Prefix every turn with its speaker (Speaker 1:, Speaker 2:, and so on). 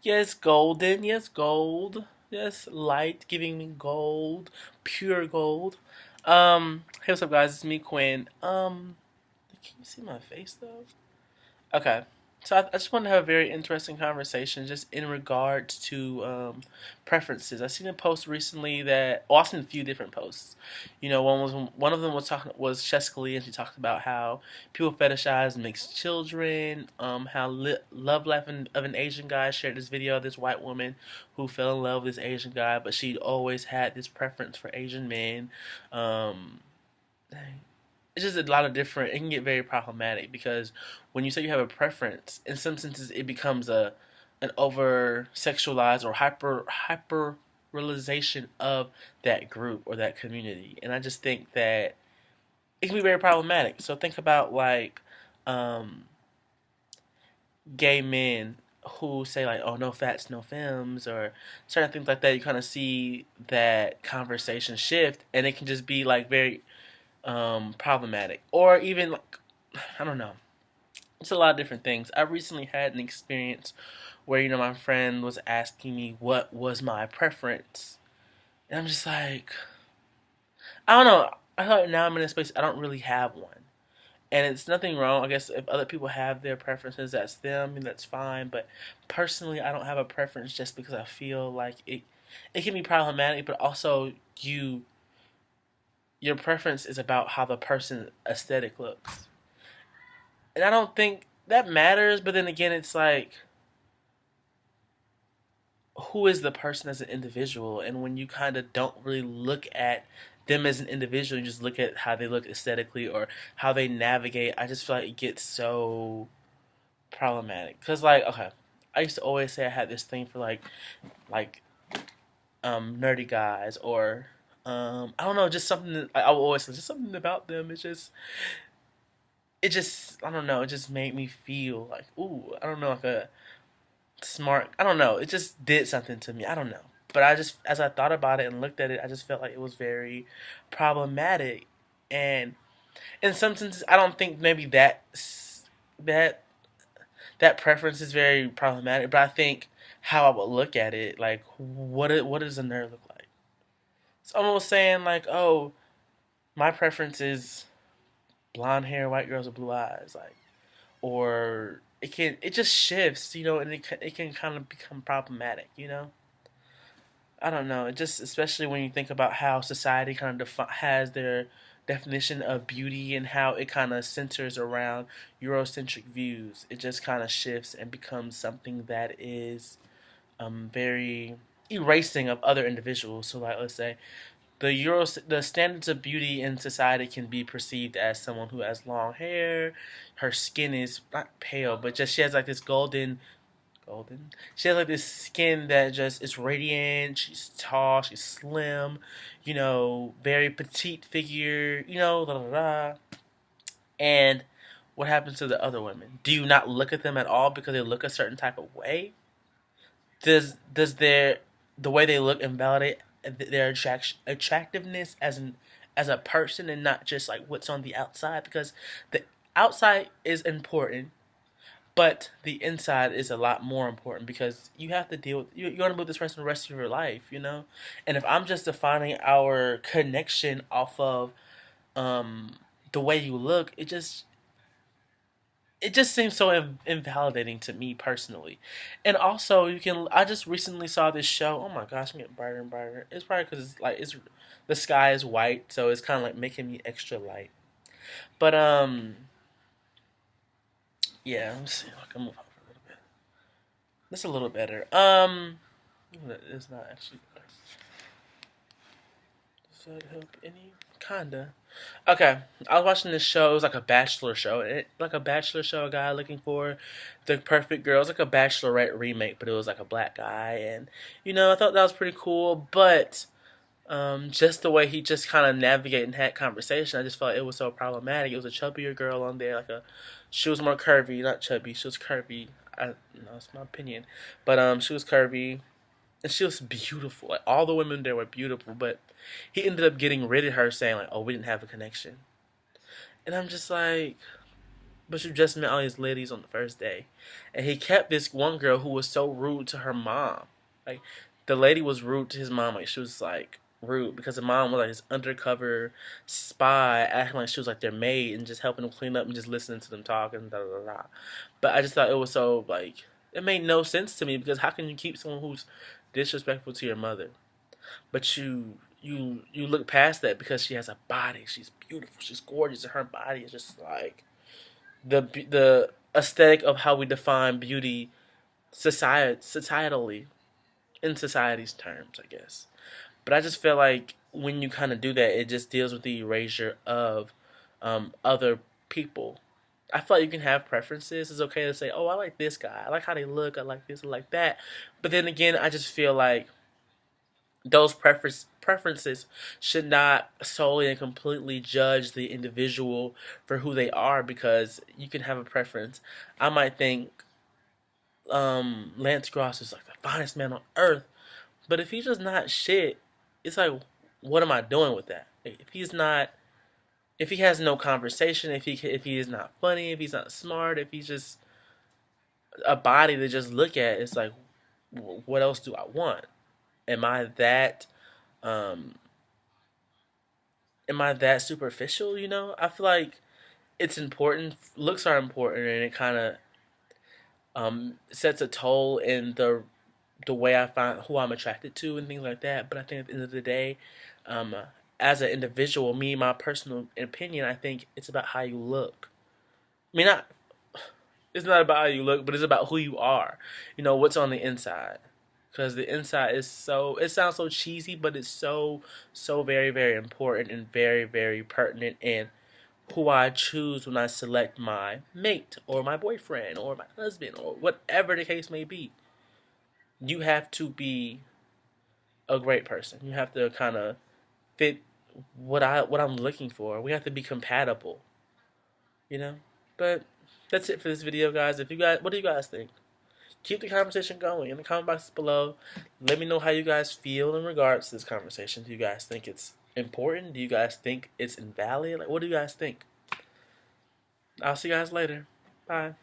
Speaker 1: Yes, golden. Yes, gold. Yes, light, giving me gold, pure gold. Hey, what's up, guys? It's me, Quinn. Can you see my face though? Okay. So I just want to have a very interesting conversation just in regards to preferences. I seen a post recently that, well, I've seen a few different posts. One of them was Jessica Lee, and she talked about how people fetishize mixed children. How Love Life of an Asian Guy shared this video of this white woman who fell in love with this Asian guy, but she always had this preference for Asian men. Um, it's just a lot of different. It can get very problematic because when you say you have a preference, in some senses it becomes a an over sexualized or hyper realization of that group or that community, and I just think that it can be very problematic. So think about like um, gay men who say like, "Oh, no fats, no femmes," or certain things like that. You kind of see that conversation shift, and it can just be like very problematic, or even like I don't know. It's a lot of different things. I recently had an experience where my friend was asking me what was my preference, and I'm just like, I don't know. I thought now I'm in a space I don't really have one, and it's nothing wrong. I guess if other people have their preferences, that's them, and that's fine. But personally, I don't have a preference just because I feel like it can be problematic, but also your preference is about how the person aesthetic looks. And I don't think that matters, but then again, it's like, who is the person as an individual? And when you kind of don't really look at them as an individual, you just look at how they look aesthetically or how they navigate, I just feel like it gets so problematic. Because, like, okay, I used to always say I had this thing for, like nerdy guys or, I don't know, just something that I would always say, just something about them. I don't know, it just made me feel like, ooh, I don't know, like a smart, I don't know, it just did something to me, I don't know. But I just, as I thought about it and looked at it, I just felt like it was very problematic. And in some senses, I don't think maybe that that preference is very problematic, but I think how I would look at it, like, what does a nerd look like? It's almost saying like, oh, my preference is blonde hair, white girls with blue eyes, like, or it just shifts, and it can kind of become problematic, I don't know. It just, especially when you think about how society kind of has their definition of beauty and how it kind of centers around Eurocentric views. It just kind of shifts and becomes something that is very erasing of other individuals. So, like, let's say the standards of beauty in society can be perceived as someone who has long hair, her skin is not pale, but just she has like this golden. She has like this skin that just is radiant. She's tall. She's slim. Very petite figure. Da da da. And what happens to the other women? Do you not look at them at all because they look a certain type of way? Does the way they look invalidate their attractiveness as a person and not just like what's on the outside? Because the outside is important, but the inside is a lot more important because you have to deal with you're gonna be with this person the rest of your life. And if I'm just defining our connection off of the way you look, it just seems so invalidating to me personally. And also, I just recently saw this show. Oh my gosh, I'm getting brighter and brighter. It's probably because it's the sky is white, so it's kind of like making me extra light. But yeah, let me see if I can move over a little bit. That's a little better. It's not actually better. Does that help any? Kinda. Okay, I was watching this show. It was like a bachelor show. Like a bachelor show, a guy looking for the perfect girl. It was like a Bachelorette remake, but it was like a black guy, and I thought that was pretty cool. But just the way he just kind of navigated and had conversation, I just felt like it was so problematic. It was a chubbier girl on there, she was more curvy, not chubby. She was curvy. That's my opinion, but she was curvy and she was beautiful. Like all the women there were beautiful, but he ended up getting rid of her, saying like, "Oh, we didn't have a connection." And I'm just like, but you just met all these ladies on the first day. And he kept this one girl who was so rude to her mom. Like, the lady was rude to his mom. Like, she was, like, rude because the mom was, like, this undercover spy acting like she was, like, their maid and just helping them clean up and just listening to them talk and da da da da. But I just thought it was so, like, it made no sense to me because how can you keep someone who's disrespectful to your mother? But you look past that because she has a body. She's beautiful. She's gorgeous, and her body is just like the aesthetic of how we define beauty societally in society's terms, I guess. But I just feel like when you kind of do that, it just deals with the erasure of other people. I feel like you can have preferences. It's okay to say, "Oh, I like this guy. I like how they look. I like this. I like that." But then again, I just feel like those preferences should not solely and completely judge the individual for who they are because you can have a preference. I might think Lance Gross is like the finest man on earth, but if he's just not shit, it's like, what am I doing with that? If he's not, if he has no conversation, if he is not funny, if he's not smart, if he's just a body to just look at, it's like, what else do I want? Am I that um am I that superficial, you know? I feel like it's important. Looks are important, and it kind of sets a toll in the way I find who I'm attracted to and things like that. But I think at the end of the day, um, as an individual, me, my personal opinion, I think it's about how you look. I mean, not it's not about how you look, but it's about who you are. You know, what's on the inside. Because the inside is so, it sounds so cheesy, but it's so, so very, very important and very, very pertinent in who I choose when I select my mate or my boyfriend or my husband or whatever the case may be. You have to be a great person. You have to kind of fit what I'm looking for. We have to be compatible, you know? But that's it for this video, guys. If you guys, what do you guys think? Keep the conversation going in the comment box below. Let me know how you guys feel in regards to this conversation. Do you guys think it's important? Do you guys think it's invalid? Like, what do you guys think? I'll see you guys later. Bye.